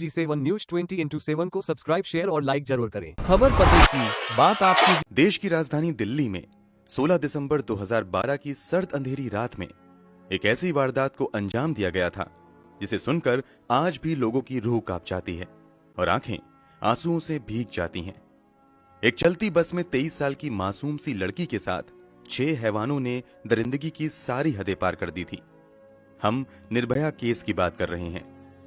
TG7 news 20x7 को subscribe, share और like जरूर करें। खबर पते की बात आपकी। देश की राजधानी दिल्ली में 16 दिसंबर 2012 की सर्द अंधेरी रात में एक ऐसी वारदात को अंजाम दिया गया था जिसे सुनकर आज भी लोगों की रूह कांप जाती है और आंखें आंसुओं से भीग जाती हैं। एक चलती बस में 23 साल की मासूम सी लड़की के साथ 6 हैवानों ने दरिंदगी की सारी हदें पार कर दी थी। हम निर्भया केस की बात कर रहे हैं।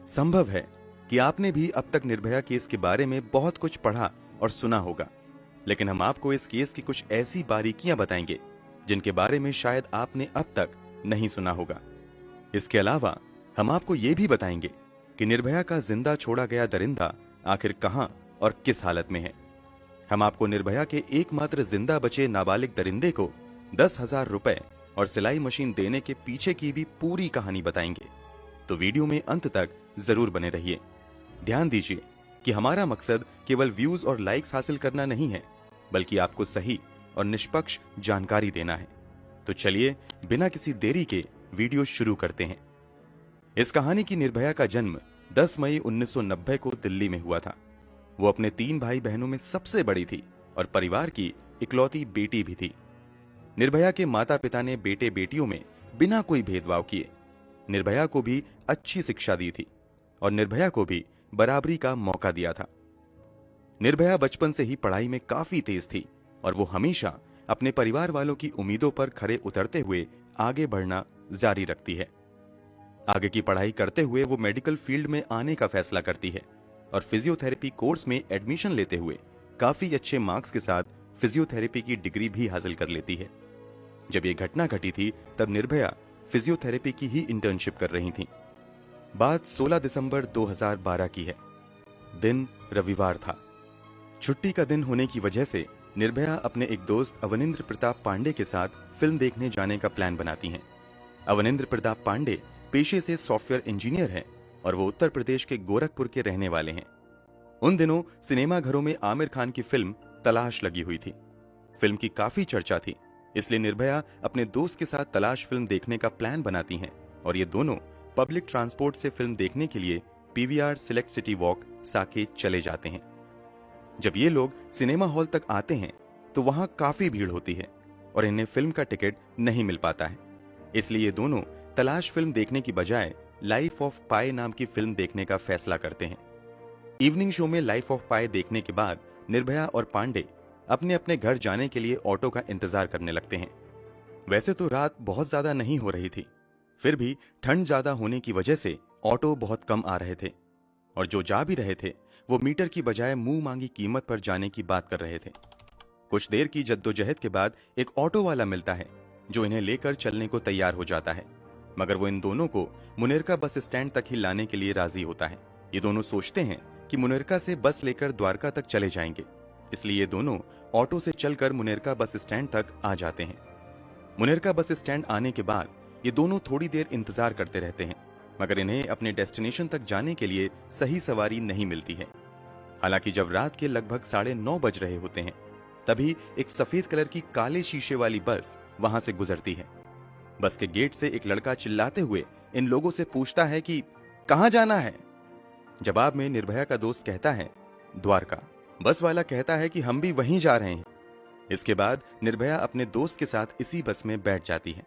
संभव है कि आपने भी अब तक निर्भया केस के बारे में बहुत कुछ पढ़ा और सुना होगा, लेकिन हम आपको इस केस की कुछ ऐसी बारीकियां बताएंगे जिनके बारे में शायद आपने अब तक नहीं सुना होगा। इसके अलावा हम आपको यह भी बताएंगे कि निर्भया का जिंदा छोड़ा गया दरिंदा आखिर कहां और किस हालत में है। हम आपको निर्भया के एकमात्र जिंदा बचे नाबालिग दरिंदे को 10,000 रुपए और सिलाई मशीन देने के पीछे की भी पूरी कहानी बताएंगे। तो वीडियो में अंत तक जरूर बने रहिए। ध्यान दीजिए कि हमारा मकसद केवल व्यूज और लाइक्स हासिल करना नहीं है, बल्कि आपको सही और निष्पक्ष जानकारी देना है। तो चलिए बिना किसी देरी के वीडियो शुरू करते हैं। इस कहानी की निर्भया का जन्म 10 मई 1990 को दिल्ली में हुआ था। वो अपने 3 भाई बहनों में सबसे बड़ी थी और परिवार की इकलौती बेटी भी थी। निर्भया के माता पिता ने बेटे बेटियों में बिना कोई भेदभाव किए निर्भया को भी अच्छी शिक्षा दी थी और निर्भया को भी बराबरी का मौका दिया था। निर्भया बचपन से ही पढ़ाई में काफी तेज थी और वो हमेशा अपने परिवार वालों की उम्मीदों पर खरे उतरते हुए आगे बढ़ना जारी रखती है। आगे की पढ़ाई करते हुए वो मेडिकल फील्ड में आने का फैसला करती है और फिजियोथेरेपी कोर्स में एडमिशन लेते हुए काफी अच्छे मार्क्स के साथ फिजियोथेरेपी की डिग्री भी हासिल कर लेती है। जब ये घटना घटी थी तब निर्भया फिजियोथेरेपी की ही इंटर्नशिप कर रही थी। बात 16 दिसंबर 2012 की है। दिन रविवार था। छुट्टी का दिन होने की वजह से निर्भया अपने एक दोस्त अवनिंद्र प्रताप पांडे के साथ फिल्म देखने जाने का प्लान बनाती हैं। अवनिंद्र प्रताप पांडे पेशे से सॉफ्टवेयर इंजीनियर हैं और वो उत्तर प्रदेश के गोरखपुर के रहने वाले हैं। उन दिनों सिनेमा घरों में आमिर खान की फिल्म तलाश लगी हुई थी। फिल्म की काफी चर्चा थी, इसलिए निर्भया अपने दोस्त के साथ तलाश फिल्म देखने का प्लान बनाती हैं और ये दोनों पब्लिक ट्रांसपोर्ट से फिल्म देखने के लिए PVR select city walk Saket चले जाते हैं। जब ये लोग सिनेमा हॉल तक आते हैं तो वहां काफी भीड़ होती है और इन्हें फिल्म का टिकट नहीं मिल पाता है। इसलिए ये दोनों तलाश फिल्म देखने की बजाय लाइफ ऑफ पाई नाम की फिल्म देखने का फैसला करते हैं। इवनिंग शो में लाइफ ऑफ पाई देखने के बाद निर्भया और पांडे अपने अपने घर जाने के लिए ऑटो का इंतजार करने लगते हैं। वैसे तो रात बहुत ज्यादा नहीं हो रही थी, फिर भी ठंड ज्यादा होने की वजह से ऑटो बहुत कम आ रहे थे और जो जा भी रहे थे वो मीटर की बजाय मुंह मांगी कीमत पर जाने की बात कर रहे थे। कुछ देर की जद्दोजहद के बाद एक ऑटो वाला मिलता है जो इन्हें लेकर चलने को तैयार हो जाता है, मगर वो इन दोनों को मुनेरका बस स्टैंड तक ही लाने के लिए राजी होता है। ये दोनों सोचते हैं कि मुनेरका से बस लेकर द्वारका तक चले जाएंगे, इसलिए ये दोनों ऑटो से चलकर मुनेरका बस स्टैंड तक आ जाते हैं। मुनेरका बस स्टैंड आने के बाद ये दोनों थोड़ी देर इंतजार करते रहते हैं, मगर इन्हें अपने डेस्टिनेशन तक जाने के लिए सही सवारी नहीं मिलती है। हालांकि जब रात के लगभग 9:30 बज रहे होते हैं तभी एक सफेद कलर की काले शीशे वाली बस वहां से गुजरती है। बस के गेट से एक लड़का चिल्लाते हुए इन लोगों से पूछता है कि कहां जाना है। जवाब में निर्भया का दोस्त कहता है द्वारका। बस वाला कहता है कि हम भी वहीं जा रहे हैं। इसके बाद निर्भया अपने दोस्त के साथ इसी बस में बैठ जाती है।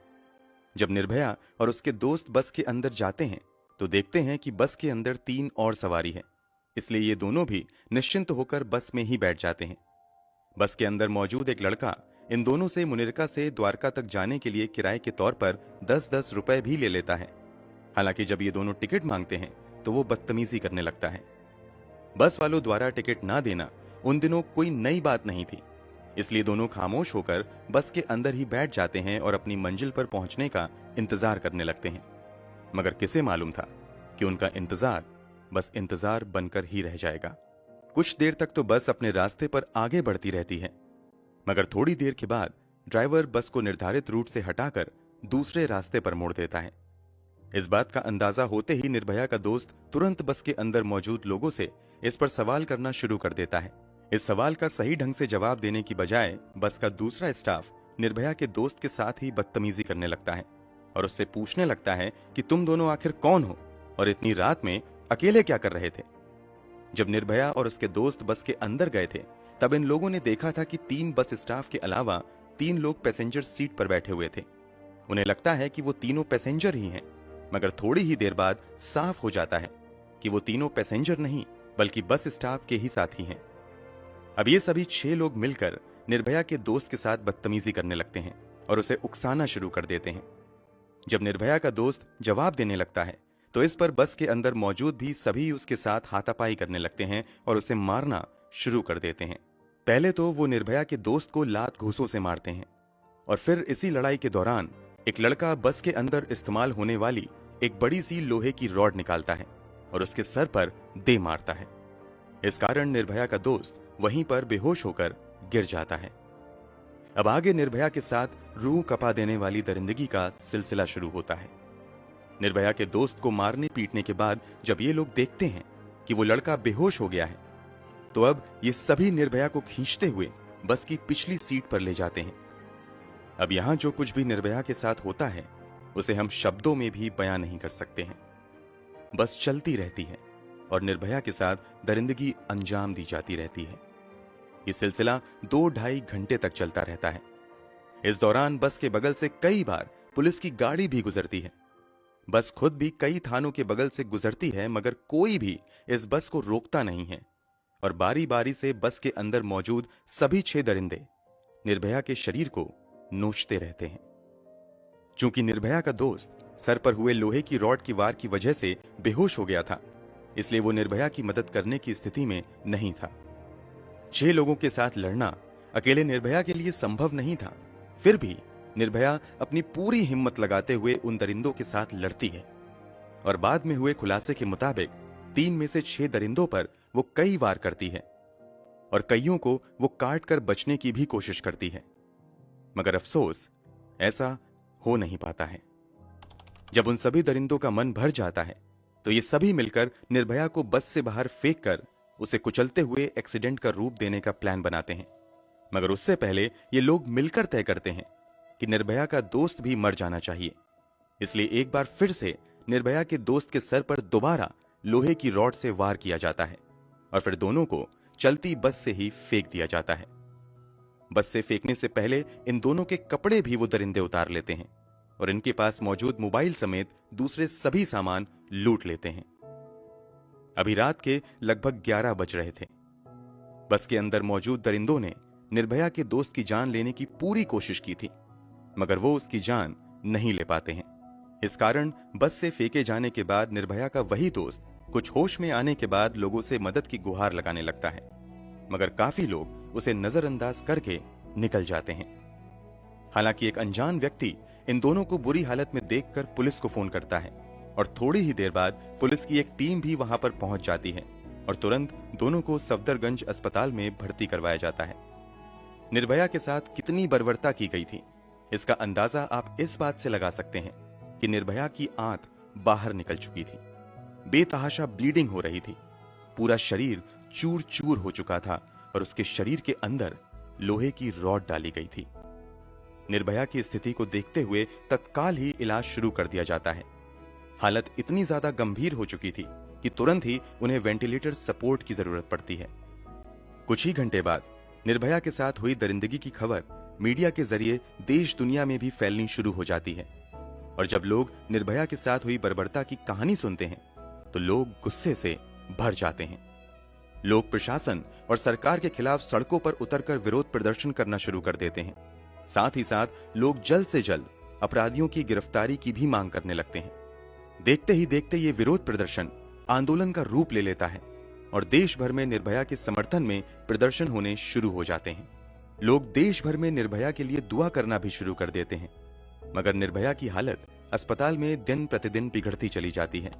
जब निर्भया और उसके दोस्त बस के अंदर जाते हैं तो देखते हैं कि बस के अंदर 3 और सवारी है, इसलिए ये दोनों भी निश्चिंत होकर बस में ही बैठ जाते हैं। बस के अंदर मौजूद एक लड़का इन दोनों से मुनेरका से द्वारका तक जाने के लिए किराए के तौर पर 10-10 रुपए भी ले लेता है। हालांकि जब ये दोनों टिकट मांगते हैं तो वो बदतमीजी करने लगता है। बस वालों द्वारा टिकट ना देना उन दिनों कोई नई बात नहीं थी, इसलिए दोनों खामोश होकर बस के अंदर ही बैठ जाते हैं और अपनी मंजिल पर पहुंचने का इंतजार करने लगते हैं। मगर किसे मालूम था कि उनका इंतजार बस इंतजार बनकर ही रह जाएगा। कुछ देर तक तो बस अपने रास्ते पर आगे बढ़ती रहती है, मगर थोड़ी देर के बाद ड्राइवर बस को निर्धारित रूट से हटाकर दूसरे रास्ते पर मोड़ देता है। इस बात का अंदाजा होते ही निर्भया का दोस्त तुरंत बस के अंदर मौजूद लोगों से इस पर सवाल करना शुरू कर देता है। इस सवाल का सही ढंग से जवाब देने की बजाय बस का दूसरा स्टाफ निर्भया के दोस्त के साथ ही बदतमीजी करने लगता है और उससे पूछने लगता है कि तुम दोनों आखिर कौन हो और इतनी रात में अकेले क्या कर रहे थे। जब निर्भया और उसके दोस्त बस के अंदर गए थे, तब इन लोगों ने देखा था कि 3 बस स्टाफ के अलावा 3 लोग पैसेंजर सीट पर बैठे हुए थे। उन्हें लगता है कि वो तीनों पैसेंजर ही हैं, मगर थोड़ी ही देर बाद साफ हो जाता है कि वो तीनों पैसेंजर नहीं बल्कि बस स्टाफ के ही साथी हैं। अब ये सभी 6 लोग मिलकर निर्भया के दोस्त के साथ बदतमीजी करने लगते हैं और उसे उकसाना शुरू कर देते हैं। जब निर्भया का दोस्त जवाब देने लगता है तो इस पर बस के अंदर मौजूद भी सभी उसके साथ हाथापाई करने लगते हैं और उसे मारना शुरू कर देते हैं। पहले तो वो निर्भया के दोस्त को लात घूंसों से मारते हैं और फिर इसी लड़ाई के दौरान एक लड़का बस के अंदर इस्तेमाल होने वाली एक बड़ी सी लोहे की रॉड निकालता है और उसके सर पर दे मारता है। इस कारण निर्भया का दोस्त वहीं पर बेहोश होकर गिर जाता है। अब आगे निर्भया के साथ रूह कपा देने वाली दरिंदगी का सिलसिला शुरू होता है। निर्भया के दोस्त को मारने पीटने के बाद जब ये लोग देखते हैं कि वो लड़का बेहोश हो गया है, तो अब ये सभी निर्भया को खींचते हुए बस की पिछली सीट पर ले जाते हैं। अब यहां जो कुछ भी निर्भया के साथ होता है उसे हम शब्दों में भी बयां नहीं कर सकते हैं। बस चलती रहती है और निर्भया के साथ दरिंदगी अंजाम दी जाती रहती है। ये सिलसिला 2-2.5 घंटे तक चलता रहता है। इस दौरान बस के बगल से कई बार पुलिस की गाड़ी भी गुजरती है। बस खुद भी कई थानों के बगल से गुजरती है, मगर कोई भी इस बस को रोकता नहीं है और बारी बारी से बस के अंदर मौजूद सभी 6 दरिंदे निर्भया के शरीर को नोचते रहते हैं। चूंकि निर्भया का दोस्त सर पर हुए लोहे की रॉड की वार की वजह से बेहोश हो गया था, इसलिए वो निर्भया की मदद करने की स्थिति में नहीं था। 6 लोगों के साथ लड़ना अकेले निर्भया के लिए संभव नहीं था। फिर भी निर्भया अपनी पूरी हिम्मत लगाते हुए उन दरिंदों के साथ लड़ती है और बाद में हुए खुलासे के मुताबिक 3 में से 6 दरिंदों पर वो कई वार करती है और कईयों को वो काट कर बचने की भी कोशिश करती है, मगर अफसोस ऐसा हो नहीं पाता है। जब उन सभी दरिंदों का मन भर जाता है तो ये सभी मिलकर निर्भया को बस से बाहर फेंक कर उसे कुचलते हुए एक्सीडेंट का रूप देने का प्लान बनाते हैं। मगर उससे पहले ये लोग मिलकर तय करते हैं कि निर्भया का दोस्त भी मर जाना चाहिए। इसलिए एक बार फिर से निर्भया के दोस्त के सर पर दोबारा लोहे की रॉड से वार किया जाता है और फिर दोनों को चलती बस से ही फेंक दिया जाता है। बस से फेंकने से पहले इन दोनों के कपड़े भी वो दरिंदे उतार लेते हैं और इनके पास मौजूद मोबाइल समेत दूसरे सभी सामान लूट लेते हैं। अभी रात के लगभग 11 बज रहे थे। बस के अंदर मौजूद दरिंदों ने निर्भया के दोस्त की जान लेने की पूरी कोशिश की थी, मगर वो उसकी जान नहीं ले पाते हैं। इस कारण बस से फेंके जाने के बाद निर्भया का वही दोस्त कुछ होश में आने के बाद लोगों से मदद की गुहार लगाने लगता है, मगर काफी लोग उसे नजरअंदाज करके निकल जाते हैं। हालांकि एक अनजान व्यक्ति इन दोनों को बुरी हालत में देखकर पुलिस को फोन करता है और थोड़ी ही देर बाद पुलिस की एक टीम भी वहां पर पहुंच जाती है और तुरंत दोनों को सफदरगंज अस्पताल में भर्ती करवाया जाता है। निर्भया के साथ कितनी बर्बरता की गई थी, इसका अंदाजा आप इस बात से लगा सकते हैं कि निर्भया की आंत बाहर निकल चुकी थी, बेतहाशा ब्लीडिंग हो रही थी, पूरा शरीर चूर चूर हो चुका था और उसके शरीर के अंदर लोहे की रॉड डाली गई थी। निर्भया की स्थिति को देखते हुए तत्काल ही इलाज शुरू कर दिया जाता है। हालत इतनी ज्यादा गंभीर हो चुकी थी कि तुरंत ही उन्हें वेंटिलेटर सपोर्ट की जरूरत पड़ती है। कुछ ही घंटे बाद निर्भया के साथ हुई दरिंदगी की खबर मीडिया के जरिए देश दुनिया में भी फैलनी शुरू हो जाती है और जब लोग निर्भया के साथ हुई बर्बरता की कहानी सुनते हैं तो लोग गुस्से से भर जाते हैं। लोग प्रशासन और सरकार के खिलाफ सड़कों पर उतरकर विरोध प्रदर्शन करना शुरू कर देते हैं। साथ ही साथ लोग जल्द से जल्द अपराधियों की गिरफ्तारी की भी मांग करने लगते हैं। देखते ही देखते ये विरोध प्रदर्शन आंदोलन का रूप ले लेता है और देश भर में निर्भया के समर्थन में प्रदर्शन होने शुरू हो जाते हैं। लोग देश भर में निर्भया के लिए दुआ करना भी शुरू कर देते हैं, मगर निर्भया की हालत अस्पताल में दिन प्रतिदिन बिगड़ती चली जाती है।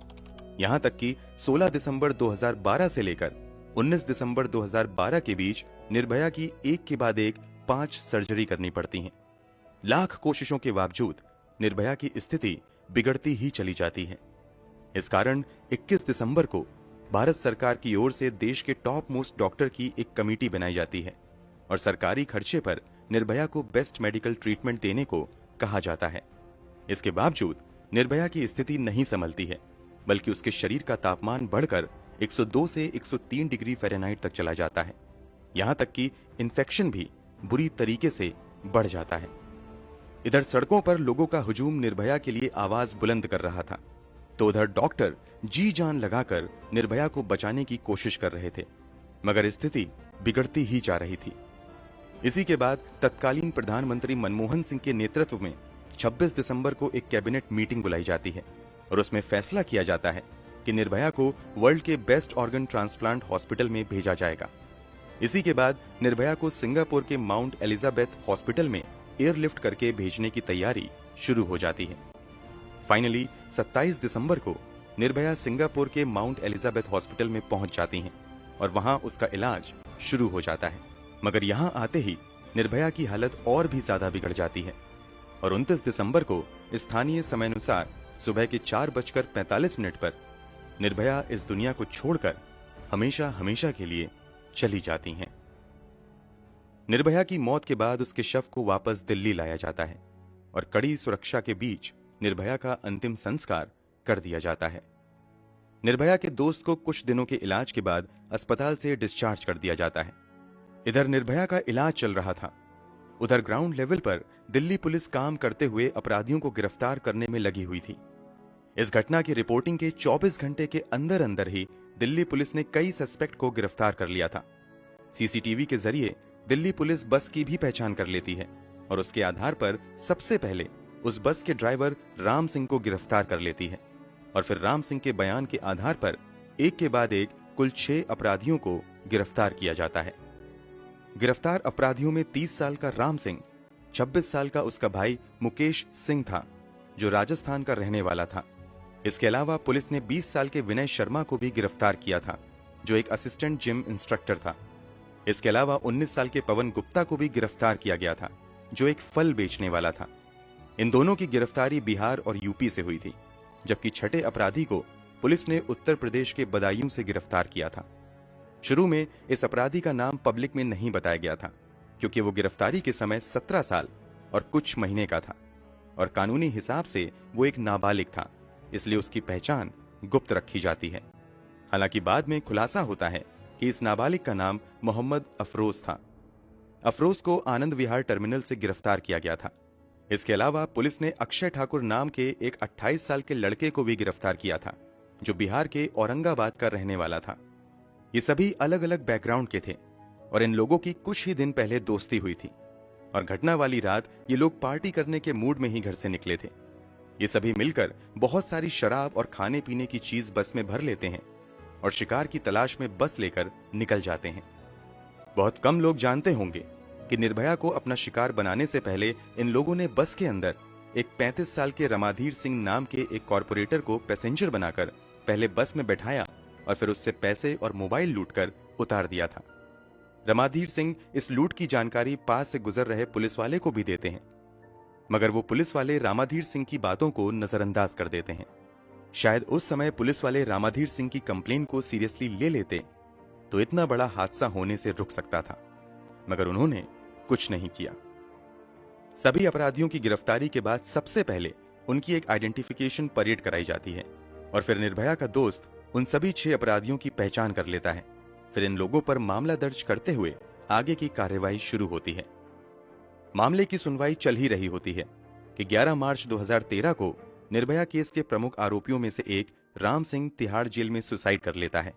यहां तक कि 16 दिसंबर 2012 से लेकर 19 दिसंबर 2012 के बीच निर्भया की एक के बाद एक 5 सर्जरी करनी पड़ती हैं। लाख कोशिशों के बावजूद निर्भया की स्थिति बिगड़ती ही चली जाती है। इस कारण 21 दिसंबर को भारत सरकार की ओर से देश के टॉप मोस्ट डॉक्टर की एक कमेटी बनाई जाती है और सरकारी खर्चे पर निर्भया को बेस्ट मेडिकल ट्रीटमेंट देने को कहा जाता है। इसके बावजूद निर्भया की स्थिति नहीं संभलती है, बल्कि उसके शरीर का तापमान बढ़कर 102 से 103 डिग्री फ़ारेनहाइट तक चला जाता है। यहां तक कि इन्फेक्शन भी बुरी तरीके से बढ़ जाता है। इधर सड़कों पर लोगों का हुजूम निर्भया के लिए आवाज बुलंद कर रहा था, तो उधर डॉक्टर जी जान लगाकर निर्भया को बचाने की कोशिश कर रहे थे, मगर स्थिति बिगड़ती ही जा रही थी। इसी के बाद तत्कालीन प्रधानमंत्री मनमोहन सिंह के नेतृत्व में 26 दिसंबर को एक कैबिनेट मीटिंग बुलाई जाती है और उसमें फैसला किया जाता है कि निर्भया को वर्ल्ड के बेस्ट ऑर्गन ट्रांसप्लांट हॉस्पिटल में भेजा जाएगा। इसी के बाद निर्भया को सिंगापुर के माउंट एलिजाबेथ हॉस्पिटल में एयरलिफ्ट करके भेजने की तैयारी शुरू हो जाती है। फाइनली 27 दिसंबर को निर्भया सिंगापुर के माउंट एलिजाबेथ हॉस्पिटल में पहुंच जाती हैं और वहां उसका इलाज शुरू हो जाता है। मगर यहां आते ही निर्भया की हालत और भी ज्यादा बिगड़ जाती है और 29 दिसंबर को स्थानीय समयानुसार सुबह के 4:45 पर निर्भया इस दुनिया को छोड़कर हमेशा हमेशा के लिए चली जाती हैं। निर्भया की मौत के बाद उसके शव को वापस दिल्ली लाया जाता है और कड़ी सुरक्षा के बीच निर्भया का अंतिम संस्कार कर दिया जाता है। निर्भया के दोस्त को कुछ दिनों के इलाज के बाद अस्पताल से डिस्चार्ज कर दिया जाता है। इधर निर्भया का इलाज चल रहा था, उधर ग्राउंड लेवल पर दिल्ली पुलिस काम करते हुए अपराधियों को गिरफ्तार करने में लगी हुई थी। इस घटना की रिपोर्टिंग के 24 घंटे के अंदर अंदर ही दिल्ली पुलिस ने कई सस्पेक्ट को गिरफ्तार कर लिया था। सीसीटीवी के जरिए दिल्ली पुलिस बस की भी पहचान कर लेती है और उसके आधार पर सबसे पहले उस बस के ड्राइवर राम सिंह को गिरफ्तार कर लेती है और फिर राम सिंह के बयान के आधार पर एक के बाद एक कुल 6 अपराधियों को गिरफ्तार किया जाता है। गिरफ्तार अपराधियों में 30 साल का राम सिंह, 26 साल का उसका भाई मुकेश सिंह था जो राजस्थान का रहने वाला था। इसके अलावा पुलिस ने 20 साल के विनय शर्मा को भी गिरफ्तार किया था जो एक असिस्टेंट जिम इंस्ट्रक्टर था। इसके अलावा 19 साल के पवन गुप्ता को भी गिरफ्तार किया गया था जो एक फल बेचने वाला था। इन दोनों की गिरफ्तारी बिहार और यूपी से हुई थी, जबकि छठे अपराधी को पुलिस ने उत्तर प्रदेश के बदायूं से गिरफ्तार किया था। शुरू में इस अपराधी का नाम पब्लिक में नहीं बताया गया था क्योंकि वो गिरफ्तारी के समय 17 साल और कुछ महीने का था और कानूनी हिसाब से वो एक नाबालिग था, इसलिए उसकी पहचान गुप्त रखी जाती है। हालांकि बाद में खुलासा होता है कि इस नाबालिग का नाम मोहम्मद अफरोज था। अफरोज को आनंद विहार टर्मिनल से गिरफ्तार किया गया था। इसके अलावा पुलिस ने अक्षय ठाकुर नाम के एक 28 साल के लड़के को भी गिरफ्तार किया था जो बिहार के औरंगाबाद का रहने वाला था। ये सभी अलग अलग बैकग्राउंड के थे और इन लोगों की कुछ ही दिन पहले दोस्ती हुई थी और घटना वाली रात ये लोग पार्टी करने के मूड में ही घर से निकले थे। ये सभी मिलकर बहुत सारी शराब और खाने पीने की चीज बस में भर लेते हैं और शिकार की तलाश में बस लेकर निकल जाते हैं। बहुत कम लोग जानते होंगे कि निर्भया को अपना शिकार बनाने से पहले इन लोगों ने बस के अंदर एक 35 साल के रमाधीर सिंह नाम के एक कॉर्पोरेटर को पैसेंजर बनाकर पहले बस में बैठाया और फिर उससे पैसे और मोबाइल लूटकर उतार दिया था। रमाधीर सिंह इस लूट की जानकारी पास से गुजर रहे पुलिस वाले को भी देते हैं, मगर वो पुलिस वाले रामाधीर सिंह की बातों को नजरअंदाज कर देते हैं। शायद उस समय पुलिस वाले रामाधीर सिंह की कंप्लेन को सीरियसली ले लेते तो इतना बड़ा हादसा होने से रुक सकता था, मगर उन्होंने कुछ नहीं किया। सभी अपराधियों की गिरफ्तारी के बाद सबसे पहले उनकी एक आइडेंटिफिकेशन परेड कराई जाती है और फिर निर्भया का दोस्त उन सभी 6 अपराधियों की पहचान कर लेता है। फिर इन लोगों पर मामला दर्ज करते हुए आगे की कार्यवाही शुरू होती है। मामले की सुनवाई चल ही रही होती है कि 11 मार्च 2013 को निर्भया केस के प्रमुख आरोपियों में से एक राम सिंह तिहाड़ जेल में सुसाइड कर लेता है।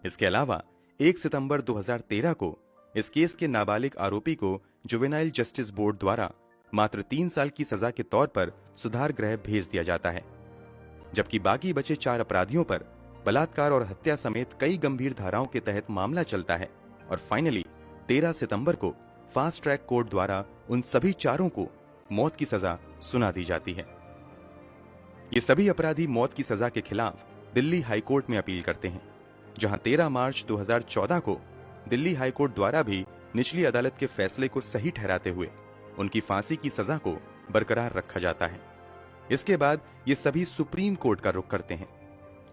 इसके अलावा 1 सितंबर 2013 को इस केस के नाबालिग आरोपी को जुवेनाइल जस्टिस बोर्ड द्वारा मात्र 3 साल की सजा के तौर पर सुधार गृह भेज दिया जाता है, जबकि बाकी बचे 4 अपराधियों पर बलात्कार और हत्या समेत कई गंभीर धाराओं के तहत मामला चलता है और फाइनली 13 सितंबर को फास्ट ट्रैक कोर्ट द्वारा उन सभी 4 को मौत की सजा सुना दी जाती है। ये सभी अपराधी मौत की सजा के खिलाफ दिल्ली हाईकोर्ट में अपील करते हैं, जहां 13 मार्च 2014 को दिल्ली हाईकोर्ट द्वारा भी निचली अदालत के फैसले को सही ठहराते हुए उनकी फांसी की सजा को बरकरार रखा जाता है। इसके बाद ये सभी सुप्रीम कोर्ट का रुख करते हैं।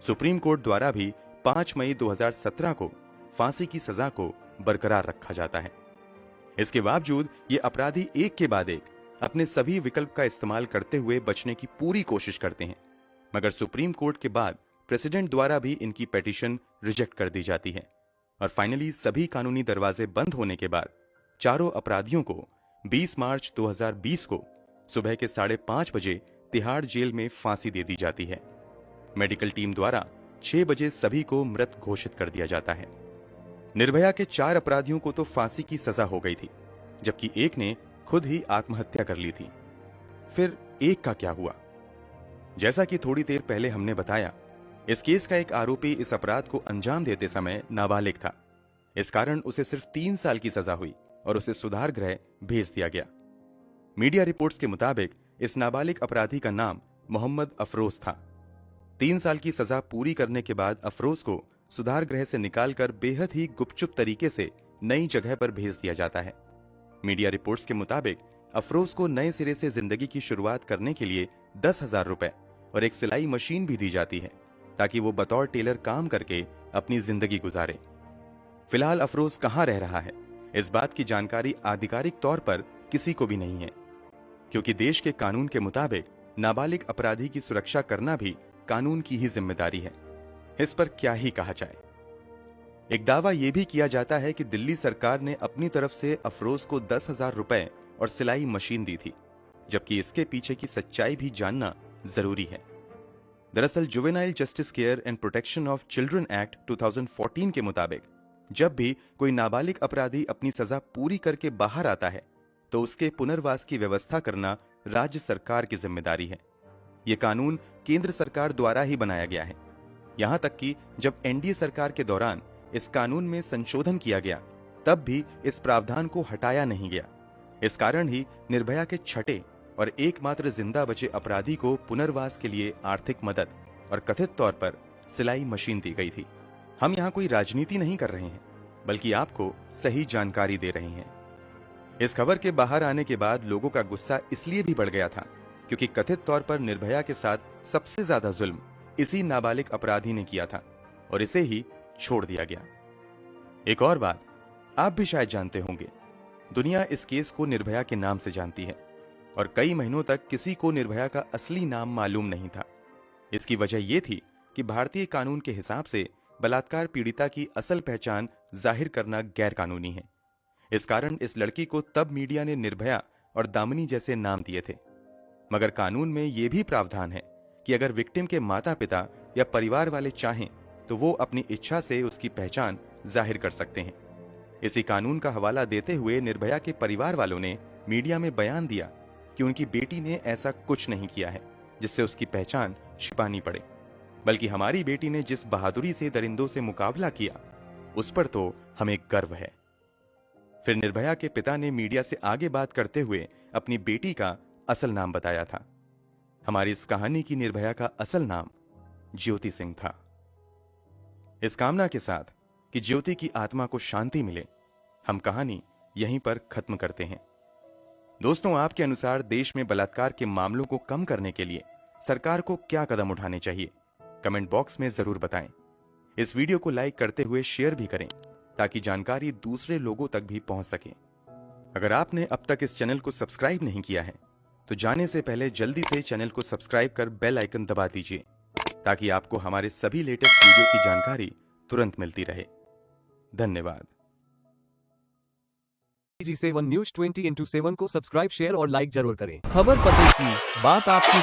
सुप्रीम कोर्ट द्वारा भी 5 मई 2017 को फांसी की सजा को बरकरार रखा जाता है। इसके बावजूद ये अपराधी एक के बाद एक अपने सभी विकल्प का इस्तेमाल करते हुए बचने की पूरी कोशिश करते हैं, मगर सुप्रीम कोर्ट के बाद प्रेसिडेंट द्वारा भी इनकी पिटीशन रिजेक्ट कर दी जाती है और फाइनली सभी कानूनी दरवाजे बंद होने के बाद चारों अपराधियों को 20 मार्च 2020 को सुबह के 5:30 बजे तिहाड़ जेल में फांसी दे दी जाती है। मेडिकल टीम द्वारा 6 बजे सभी को मृत घोषित कर दिया जाता है। निर्भया के 4 अपराधियों को तो फांसी की सजा हो गई थी, जबकि एक ने खुद ही आत्महत्या कर ली थी। फिर एक का क्या हुआ? जैसा कि थोड़ी देर पहले हमने बताया, इस केस का एक आरोपी इस अपराध को अंजाम देते समय नाबालिग था। इस कारण उसे सिर्फ 3 साल की सजा हुई और उसे सुधार गृह भेज दिया गया। मीडिया रिपोर्ट्स के मुताबिक इस नाबालिग अपराधी का नाम मोहम्मद अफरोज था। 3 साल की सजा पूरी करने के बाद अफरोज को सुधार गृह से निकालकर बेहद ही गुपचुप तरीके से नई जगह पर भेज दिया जाता है। मीडिया रिपोर्ट्स के मुताबिक अफरोज को नए सिरे से जिंदगी की शुरुआत करने के लिए 10,000 रुपए और एक सिलाई मशीन भी दी जाती है ताकि वो बतौर टेलर काम करके अपनी जिंदगी गुजारे। फिलहाल अफरोज कहां रह रहा है, इस बात की जानकारी आधिकारिक तौर पर किसी को भी नहीं है, क्योंकि देश के कानून के मुताबिक नाबालिग अपराधी की सुरक्षा करना भी कानून की ही जिम्मेदारी है। इस पर क्या ही कहा जाए। एक दावा यह भी किया जाता है कि दिल्ली सरकार ने अपनी तरफ से अफरोज को 10,000 रुपए और सिलाई मशीन दी थी, जबकि इसके पीछे की सच्चाई भी जानना जरूरी है। दरअसल juvenile justice care and protection of children act 2014 के मुताबिक जब भी कोई नाबालिग अपराधी अपनी सजा पूरी करके बाहर आता है तो उसके पुनर्वास की व्यवस्था करना राज्य सरकार की जिम्मेदारी है। यह कानून केंद्र सरकार द्वारा ही बनाया गया है। यहां तक कि जब एनडीए सरकार के दौरान इस कानून में संशोधन किया गया तब भी इस प्रावधान को हटाया नहीं गया। इस कारण ही निर्भया के छठे और एकमात्र जिंदा बचे अपराधी को पुनर्वास के लिए आर्थिक मदद और कथित तौर पर सिलाई मशीन दी गई थी। हम यहाँ कोई राजनीति नहीं कर रहे हैं, बल्कि आपको सही जानकारी दे रहे हैं। इस खबर के बाहर आने के बाद लोगों का गुस्सा इसलिए भी बढ़ गया था क्योंकि कथित तौर पर निर्भया के साथ सबसे ज्यादा जुल्म इसी नाबालिग अपराधी ने किया था और इसे ही छोड़ दिया गया। एक और बात आप भी शायद जानते होंगे, दुनिया इस केस को निर्भया के नाम से जानती है और कई महीनों तक किसी को निर्भया का असली नाम मालूम नहीं था। इसकी वजह यह थी कि भारतीय कानून के हिसाब से बलात्कार पीड़िता की असल पहचान जाहिर करना गैर कानूनी है। इस कारण इस लड़की को तब मीडिया ने निर्भया और दामिनी जैसे नाम दिए थे। मगर कानून में यह भी प्रावधान है कि अगर विक्टिम के माता पिता या परिवार वाले चाहें तो वो अपनी इच्छा से उसकी पहचान जाहिर कर सकते हैं। इसी कानून का हवाला देते हुए निर्भया के परिवार वालों ने मीडिया में बयान दिया कि उनकी बेटी ने ऐसा कुछ नहीं किया है जिससे उसकी पहचान छिपानी पड़े, बल्कि हमारी बेटी ने जिस बहादुरी से दरिंदों से मुकाबला किया उस पर तो हमें गर्व है। फिर निर्भया के पिता ने मीडिया से आगे बात करते हुए अपनी बेटी का असल नाम बताया था। हमारी इस कहानी की निर्भया का असल नाम ज्योति सिंह था। इस कामना के साथ कि ज्योति की आत्मा को शांति मिले, हम कहानी यहीं पर खत्म करते हैं। दोस्तों, आपके अनुसार देश में बलात्कार के मामलों को कम करने के लिए सरकार को क्या कदम उठाने चाहिए? कमेंट बॉक्स में जरूर बताएं। इस वीडियो को लाइक करते हुए शेयर भी करें ताकि जानकारी दूसरे लोगों तक भी पहुंच सके। अगर आपने अब तक इस चैनल को सब्सक्राइब नहीं किया है तो जाने से पहले जल्दी से चैनल को सब्सक्राइब कर बेल आइकन दबा दीजिए ताकि आपको हमारे सभी लेटेस्ट वीडियो की जानकारी तुरंत मिलती रहे। धन्यवाद। G7 News 20x7 को सब्सक्राइब शेयर और लाइक जरूर करें। खबर पते की बात आपकी